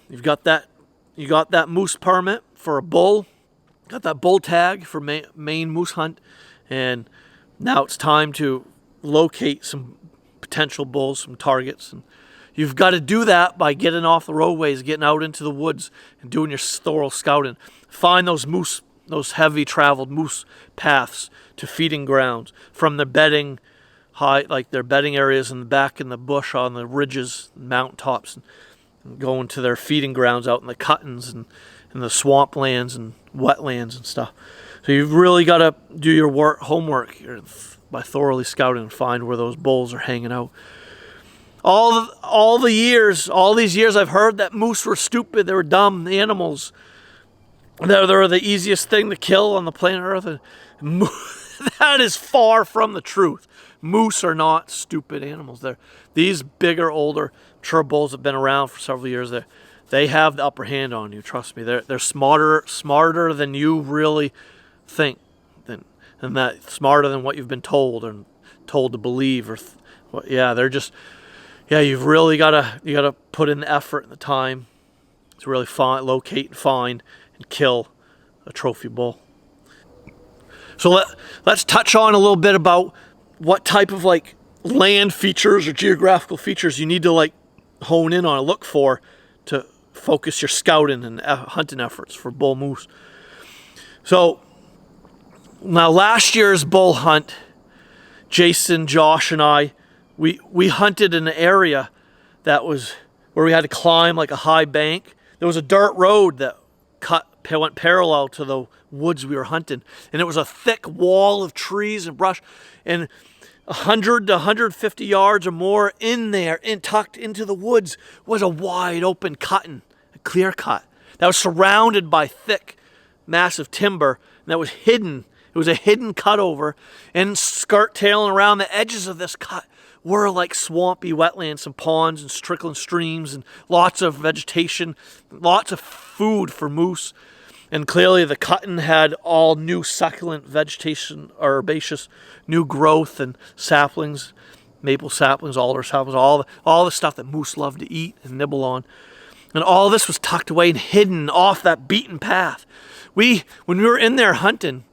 You got that moose permit for a bull, got that bull tag for Maine moose hunt, and now it's time to locate some potential bulls, some targets. And you've got to do that by getting off the roadways, getting out into the woods, and doing your thorough scouting. Find those heavy traveled moose paths to feeding grounds from their bedding like their bedding areas in the back in the bush on the ridges, mountain tops, and going to their feeding grounds out in the cuttings and the swamplands and wetlands and stuff. So you've really got to do your homework by thoroughly scouting and find where those bulls are hanging out. All these years I've heard that moose were stupid, they were dumb animals. They're the easiest thing to kill on the planet Earth. And that is far from the truth. Moose are not stupid animals. These bigger, older, mature bulls have been around for several years. They have the upper hand on you. Trust me. They're smarter than you really think, and that smarter than what you've been told and told to believe. You've really gotta put in the effort and the time to really locate and find and kill a trophy bull. So let's touch on a little bit about what type of land features or geographical features you need to hone in on and look for to focus your scouting and hunting efforts for bull moose. So now last year's bull hunt, Jason, Josh, and I, we hunted in an area that was where we had to climb a high bank. There was a dirt road that went parallel to the woods we were hunting, and it was a thick wall of trees and brush, and 100 to 150 yards or more in there, tucked into the woods, was a wide open cutting, a clear cut that was surrounded by thick, massive timber, and that was hidden. It was a hidden cutover, and skirt-tailing around the edges of this cut were swampy wetlands, some ponds and trickling streams, and lots of vegetation, lots of food for moose. And clearly the cutting had all new succulent vegetation, herbaceous, new growth and saplings, maple saplings, alder saplings, all the stuff that moose love to eat and nibble on. And all this was tucked away and hidden off that beaten path. When we were in there hunting,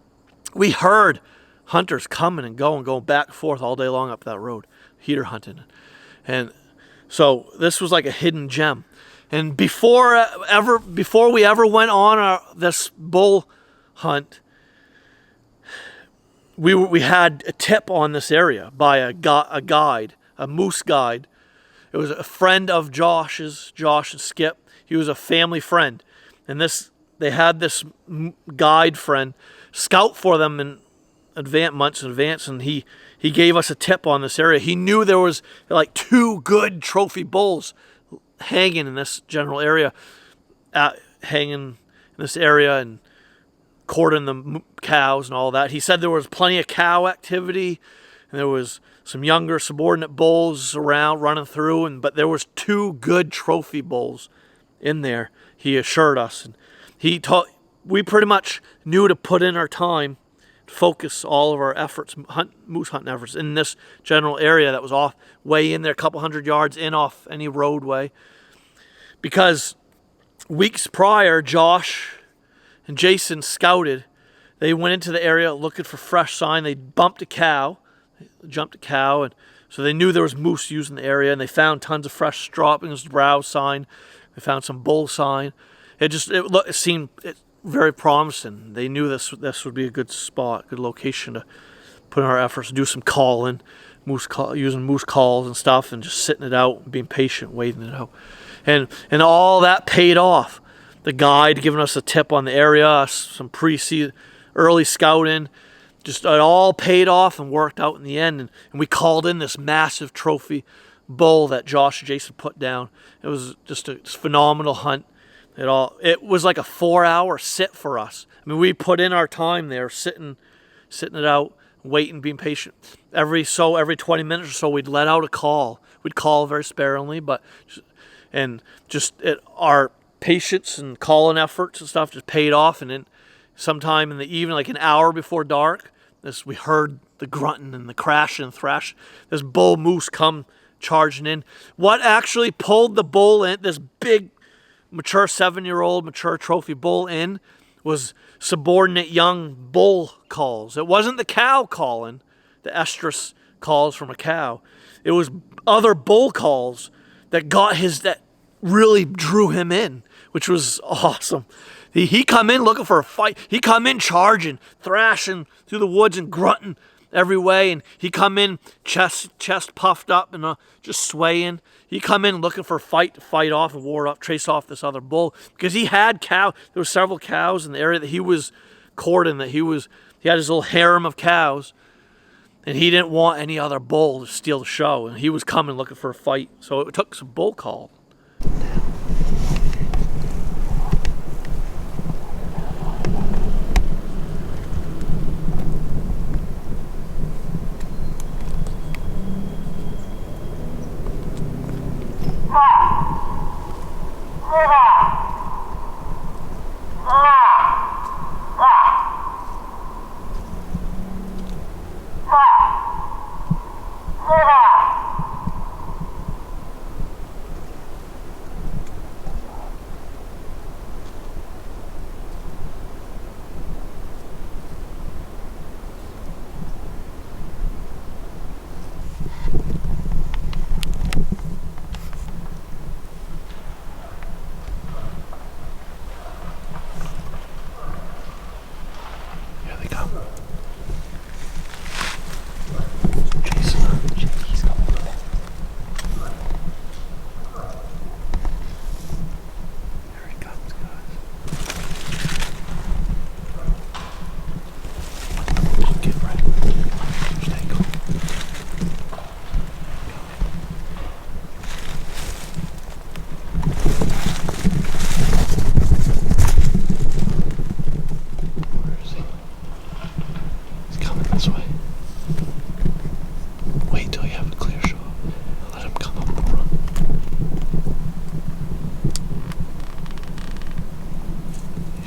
we heard hunters coming and going back and forth all day long up that road, heater hunting. And so this was like a hidden gem. And before we ever went on this bull hunt, we had a tip on this area by a guide, a moose guide. It was a friend of Josh and Skip. He was a family friend, and they had this guide friend scout for them in months in advance, and he gave us a tip on this area. He knew there was 2 good trophy bulls hanging in this general area, and courting the cows and all that. He said there was plenty of cow activity, and there was some younger subordinate bulls around running through, but there was 2 good trophy bulls in there, he assured us. And we pretty much knew to put in our time, focus all of our efforts, moose hunting efforts in this general area that was off way in there, a couple hundred yards in off any roadway. Because weeks prior, Josh and Jason scouted. They went into the area looking for fresh sign. They jumped a cow, and so they knew there was moose using the area, and they found tons of fresh droppings, browse sign. They found some bull sign. It seemed very promising. They knew this would be a good spot, good location to put in our efforts, to do some calling, using moose calls and stuff, and just sitting it out, being patient, waiting it out. And all that paid off. The guide giving us a tip on the area, some early scouting, just it all paid off and worked out in the end. And we called in this massive trophy bull that Josh and Jason put down. It was just a phenomenal hunt. It was like a 4-hour sit for us. I mean, we put in our time there, sitting it out, waiting, being patient. Every 20 minutes or so, we'd let out a call. We'd call very sparingly, our patience and calling efforts and stuff just paid off. And then sometime in the evening, an hour before dark, we heard the grunting and the crashing and thrash. This bull moose come charging in. What actually pulled the bull in, this big mature 7-year-old mature trophy bull in was subordinate young bull calls. It wasn't the cow calling, the estrus calls from a cow. It was other bull calls that really drew him in, which was awesome. He come in looking for a fight. He come in charging, thrashing through the woods and grunting every way. And he come in chest puffed up and just swaying. He come in looking for a fight to fight off and chase off this other bull, because he had cow. There were several cows in the area that he was courting. He had his little harem of cows, and he didn't want any other bull to steal the show. And he was coming looking for a fight. So it took some bull call.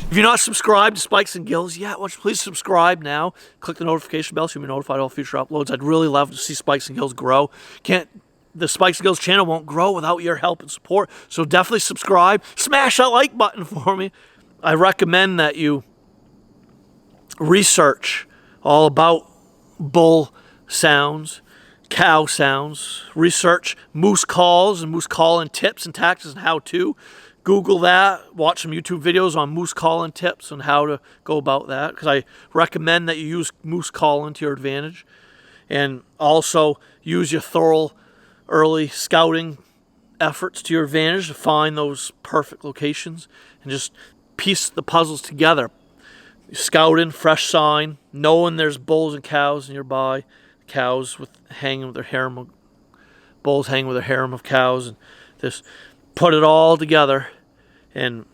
If you're not subscribed to Spikes and Gills yet, please subscribe now. Click the notification bell so you'll be notified of all future uploads. I'd really love to see Spikes and Gills grow. The Spikes and Gills channel won't grow without your help and support. So definitely subscribe. Smash that like button for me. I recommend that you research all about bull sounds, cow sounds. Research moose calls and moose calling tips and tactics and how to. Google that, watch some YouTube videos on moose calling tips and how to go about that, because I recommend that you use moose calling to your advantage. And also use your thorough early scouting efforts to your advantage to find those perfect locations and just piece the puzzles together. Scouting, fresh sign, knowing there's bulls and cows nearby, cows hanging with their harem of bulls hanging with their harem of cows, and just put it all together, and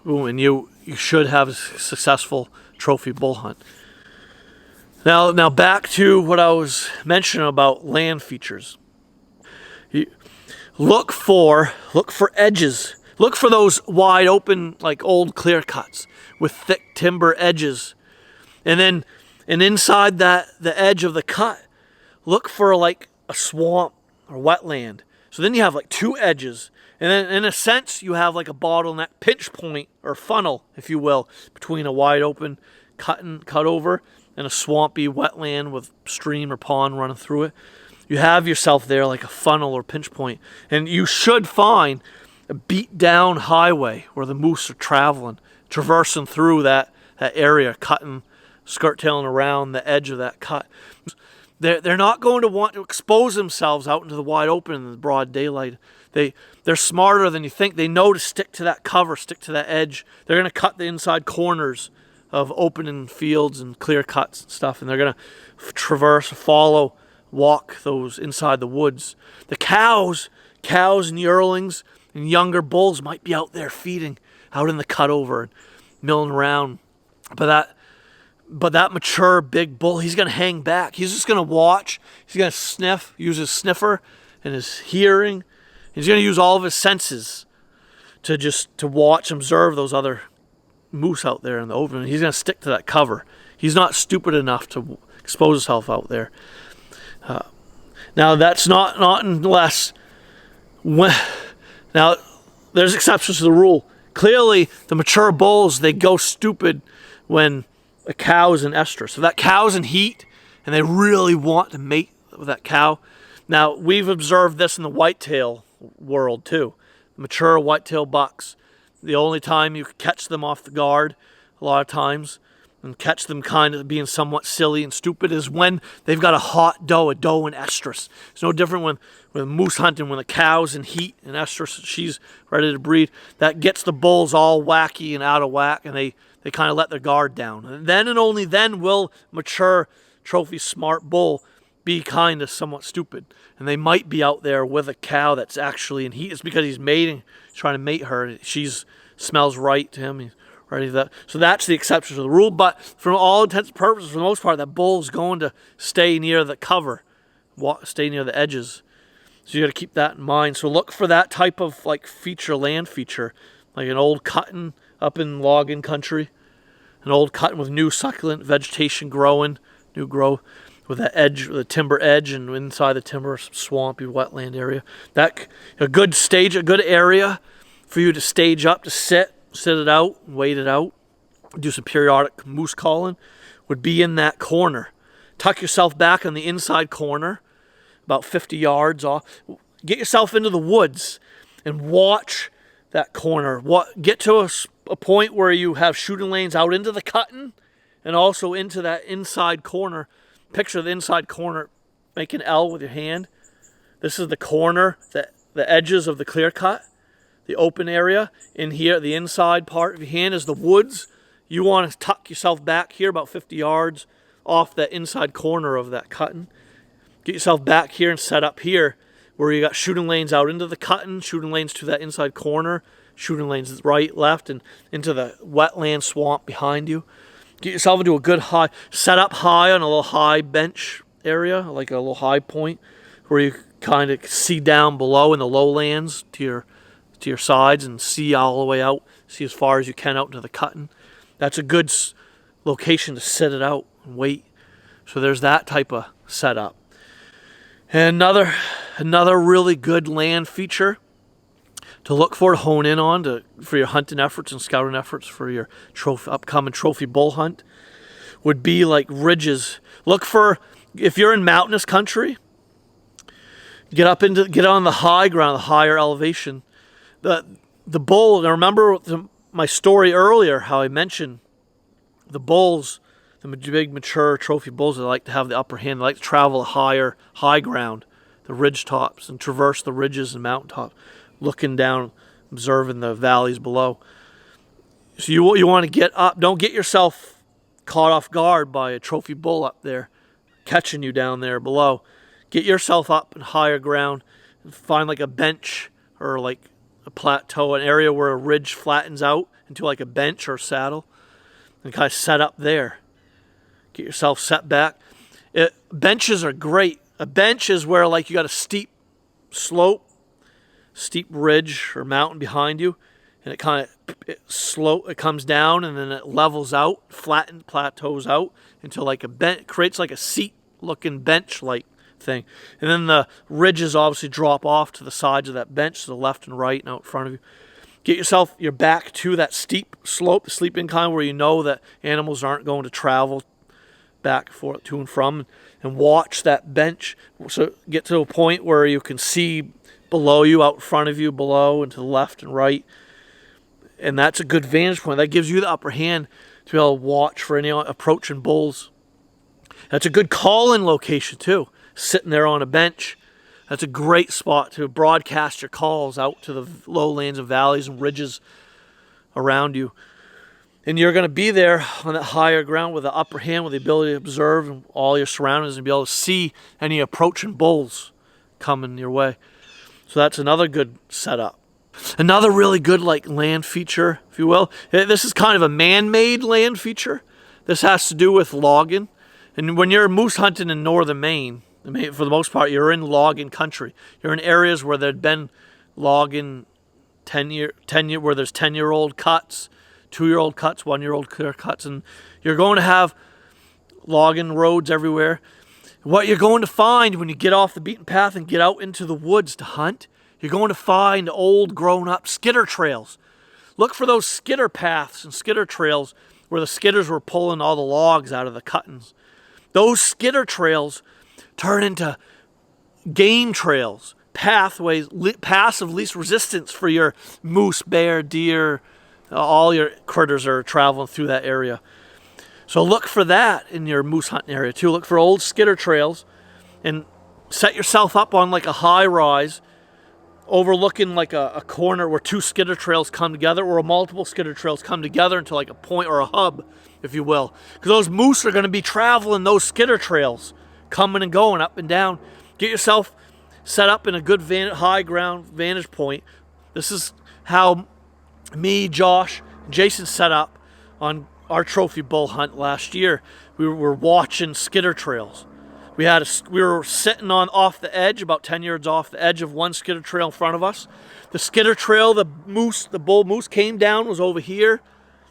boom, and you should have a successful trophy bull hunt. Now back to what I was mentioning about land features. Look for edges. Look for those wide open, like old clear cuts with thick timber edges, and inside the edge of the cut, look for like a swamp or wetland. So then you have like two edges. And then, in a sense, you have like a bottleneck pinch point or funnel, if you will, between a wide open cut over and a swampy wetland with stream or pond running through it. You have yourself there like a funnel or pinch point. And you should find a beat down highway where the moose are traversing through that area, skirt tailing around the edge of that cut. They're not going to want to expose themselves out into the wide open in the broad daylight. They're smarter than you think. They know to stick to that cover, stick to that edge. They're going to cut the inside corners of opening fields and clear cuts and stuff, and they're going to traverse, walk those inside the woods. The cows and yearlings and younger bulls might be out there feeding out in the cutover and milling around. But that mature big bull, he's going to hang back. He's just going to watch. He's going to sniff, use his sniffer and his hearing. He's going to use all of his senses to watch, observe those other moose out there in the open. He's going to stick to that cover. He's not stupid enough to expose himself out there. Now that's not unless now there's exceptions to the rule. Clearly, the mature bulls, they go stupid when a cow is in estrus. So that cow's in heat, and they really want to mate with that cow. Now, we've observed this in the whitetail world too. Mature whitetail bucks, the only time you catch them off the guard, a lot of times, and catch them kind of being somewhat silly and stupid, is when they've got a hot doe, a doe in estrus. It's no different when moose hunting, when the cow's in heat and estrus, she's ready to breed. That gets the bulls all wacky and out of whack, and they kind of let their guard down. And then and only then will mature trophy smart bull be kind of somewhat stupid. And they might be out there with a cow that's actually in heat. It's because he's mating, trying to mate her. She's smells right to him. He's ready for that. So that's the exception to the rule. But for all intents and purposes, for the most part, that bull's going to stay near the cover, stay near the edges. So you got to keep that in mind. So look for that type of like feature, land feature, like an old cutting up in logging country, an old cutting with new succulent vegetation growing, new growth with that edge, with a timber edge, and inside the timber, swampy wetland area. That a good stage, a good area for you to stage up, to sit it out, wait it out, do some periodic moose calling, would be in that corner. Tuck yourself back on the inside corner, about 50 yards off. Get yourself into the woods and watch that corner. Get to a point where you have shooting lanes out into the cutting and also into that inside corner. Picture the inside corner, make an L with your hand. This is the corner, the edges of the clear cut, the open area. In here, the inside part of your hand is the woods. You want to tuck yourself back here about 50 yards off that inside corner of that cutting. Get yourself back here and set up here where you got shooting lanes out into the cutting, shooting lanes to that inside corner, shooting lanes right, left, and into the wetland swamp behind you. Get yourself into a good high, set up high on a little high bench area, like a little high point, where you kind of see down below in the lowlands to your sides and see all the way out, see as far as you can out into the cutting. That's a good location to sit it out and wait. So there's that type of setup. And another really good land feature to look for, to hone in on for your hunting efforts and scouting efforts for your upcoming trophy bull hunt, would be like ridges. Look for, if you're in mountainous country, get on the high ground, the higher elevation. The bull. Now remember my story earlier, how I mentioned the bulls, the big mature trophy bulls, they like to have the upper hand. They like to travel the high ground, the ridge tops, and traverse the ridges and mountaintops, looking down, observing the valleys below. So you want to get up. Don't get yourself caught off guard by a trophy bull up there catching you down there below. Get yourself up in higher ground and find like a bench or like a plateau, an area where a ridge flattens out into like a bench or a saddle, and kind of set up there. Get yourself set back. Benches are great. A bench is where like you got a steep slope, steep ridge or mountain behind you, and it kind of it comes down and then it levels out, plateaus out into like a bench, creates like a seat looking bench like thing. And then the ridges obviously drop off to the sides of that bench, to the left and right and out in front of you. Get yourself your back to that steep slope, the steep incline where you know that animals aren't going to travel back forth to and from, and watch that bench. So get to a point where you can see below you, out in front of you, below and to the left and right. And that's a good vantage point. That gives you the upper hand to be able to watch for any approaching bulls. That's a good call-in location too. Sitting there on a bench. That's a great spot to broadcast your calls out to the lowlands and valleys and ridges around you. And you're going to be there on that higher ground with the upper hand, with the ability to observe all your surroundings and be able to see any approaching bulls coming your way. So that's another good setup. Another really good like land feature, if you will. This is kind of a man-made land feature. This has to do with logging. And when you're moose hunting in northern Maine, for the most part, you're in logging country. You're in areas where there'd been logging 10 year where there's 10-year-old cuts, 2-year-old cuts, 1-year-old clear cuts, and you're going to have logging roads everywhere. What you're going to find when you get off the beaten path and get out into the woods to hunt, you're going to find old grown-up skidder trails. Look for those skidder paths and skidder trails where the skidders were pulling all the logs out of the cuttings. Those skidder trails turn into game trails, pathways, paths of least resistance for your moose, bear, deer, all your critters are traveling through that area. So look for that in your moose hunting area too. Look for old skidder trails and set yourself up on like a high rise overlooking like a corner where two skidder trails come together, or multiple skidder trails come together into like a point or a hub, if you will. Because those moose are going to be traveling those skidder trails, coming and going up and down. Get yourself set up in a good high ground vantage point. This is how me, Josh, and Jason set up on our trophy bull hunt last year. We were watching skidder trails. We were sitting on off the edge, about 10 yards off the edge of one skidder trail in front of us. The skidder trail, the bull moose came down, was over here,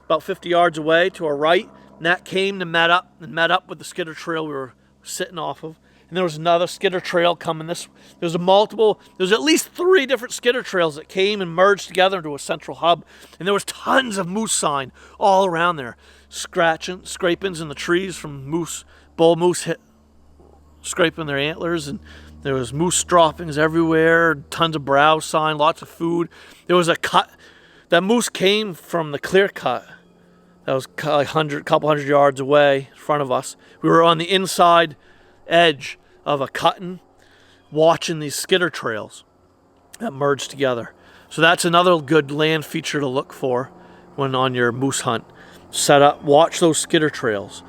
about 50 yards away to our right, and that came to met up with the skidder trail we were sitting off of. And there was another skidder trail coming this. There's at least 3 different skidder trails that came and merged together into a central hub. And there was tons of moose sign all around there, scrapings in the trees from bull moose scraping their antlers, and there was moose droppings everywhere, tons of browse sign, lots of food. There was a cut. That moose came from the clear cut that was like couple hundred yards away in front of us. We were on the inside edge of a cutting, watching these skidder trails that merged together. So that's another good land feature to look for when on your moose hunt. Set up, watch those skidder trails.